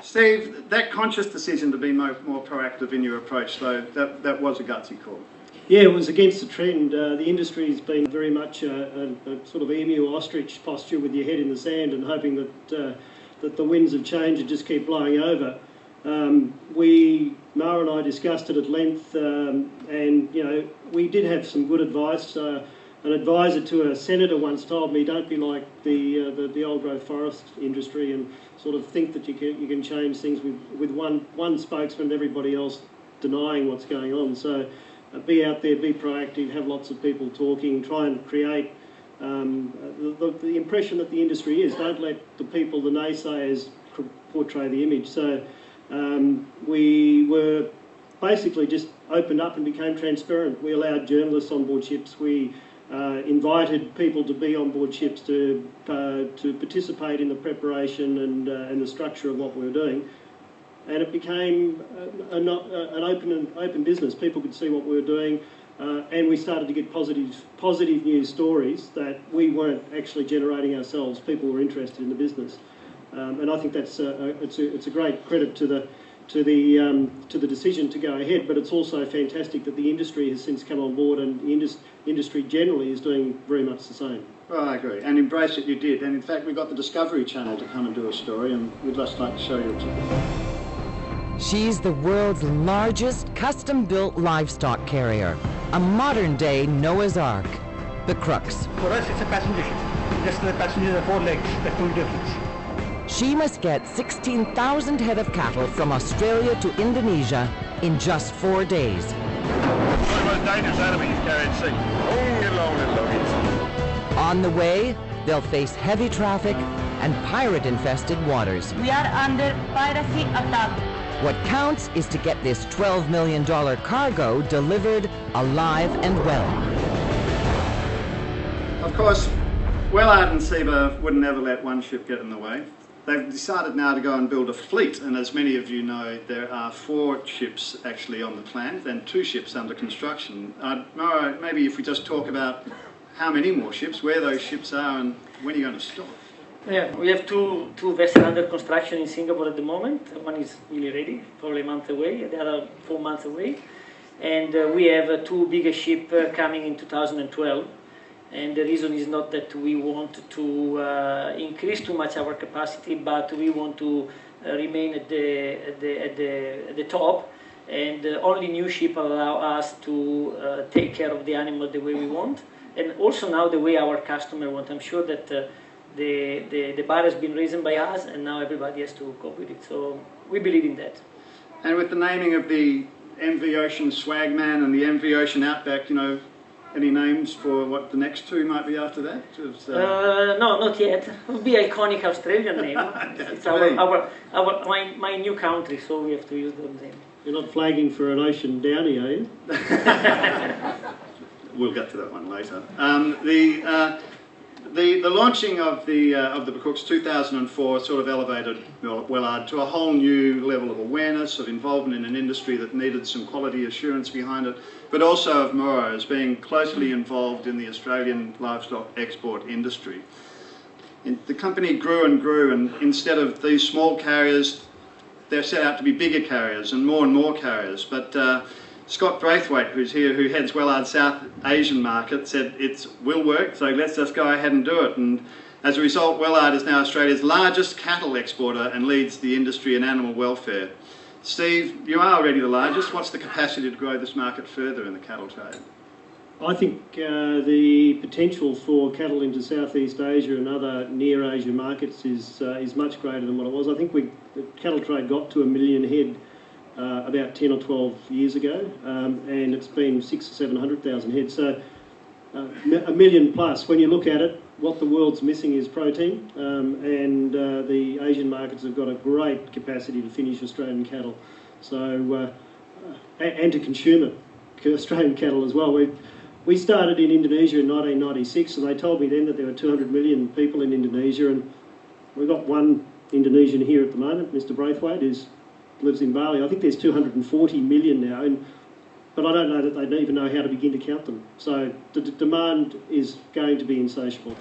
Steve, that conscious decision to be more proactive in your approach, though, that was a gutsy call. Yeah, it was against the trend. The industry's been very much a sort of emu-ostrich posture with your head in the sand and hoping that the winds of change would just keep blowing over. Mara and I discussed it at length, and you know, we did have some good advice. An advisor to a senator once told me, "Don't be like the old growth forest industry and sort of think that you can change things with one spokesman and everybody else denying what's going on." So be out there, be proactive, have lots of people talking, try and create the impression that the industry is. Don't let the people, the naysayers, portray the image. So we were basically just opened up and became transparent. We allowed journalists on board ships. We invited people to be on board ships to participate in the preparation and the structure of what we were doing, and it became an open business. People could see what we were doing, and we started to get positive news stories that we weren't actually generating ourselves. People were interested in the business, and I think that's it's a great credit to the decision to go ahead, but it's also fantastic that the industry has since come on board, and the industry generally is doing very much the same. Well, I agree, and embrace it you did, and in fact we got the Discovery Channel to come and do a story, and we'd just like to show you it. She's the world's largest custom-built livestock carrier, a modern-day Noah's Ark, the Crux. For us it's a passenger ship, just the passengers are 4 legs, that's the only difference. She must get 16,000 head of cattle from Australia to Indonesia in just 4 days. One of the most dangerous animals carried sea. On the way, they'll face heavy traffic and pirate-infested waters. We are under piracy attack. What counts is to get this $12 million cargo delivered alive and well. Of course, Wellard and Seba would never let one ship get in the way. They've decided now to go and build a fleet, and as many of you know, there are 4 ships actually on the plan and 2 ships under construction. Mara, maybe if we just talk about how many more ships, where those ships are, and when you're going to stop. Yeah, we have two vessels under construction in Singapore at the moment. One is really ready, probably a month away, the other 4 months away. And we have 2 bigger ships coming in 2012. And the reason is not that we want to increase too much our capacity, but we want to remain at the top. And only new ships allow us to take care of the animal the way we want, and also now the way our customer want. I'm sure that the bar has been raised by us, and now everybody has to cope with it. So we believe in that. And with the naming of the MV Ocean Swagman and the MV Ocean Outback, you know, any names for what the next 2 might be after that? No, not yet. It will be iconic Australian name. It's my new country, so we have to use those names. You're not flagging for an Ocean Downie, are you? We'll get to that one later. The launching of the Crux 2004 sort of elevated Wellard to a whole new level of awareness, of involvement in an industry that needed some quality assurance behind it, but also of Mora as being closely involved in the Australian livestock export industry. The company grew and grew, and instead of these small carriers, they're set out to be bigger carriers and more carriers. But Scott Braithwaite, who's here, who heads Wellard's South Asian market, said it will work, so let's just go ahead and do it. And as a result, Wellard is now Australia's largest cattle exporter and leads the industry in animal welfare. Steve, you are already the largest. What's the capacity to grow this market further in the cattle trade? I think the potential for cattle into Southeast Asia and other near Asia markets is much greater than what it was. I think the cattle trade got to 1 million head about 10 or 12 years ago, and it's been 600,000 or 700,000 head. So 1 million plus. When you look at it, what the world's missing is protein, and the Asian markets have got a great capacity to finish Australian cattle. So and to consume it, Australian cattle as well. We started in Indonesia in 1996, and they told me then that there were 200 million people in Indonesia, and we've got one Indonesian here at the moment, Mr. Braithwaite, who lives in Bali. I think there's 240 million now, but I don't know that they even know how to begin to count them. So the demand is going to be insatiable.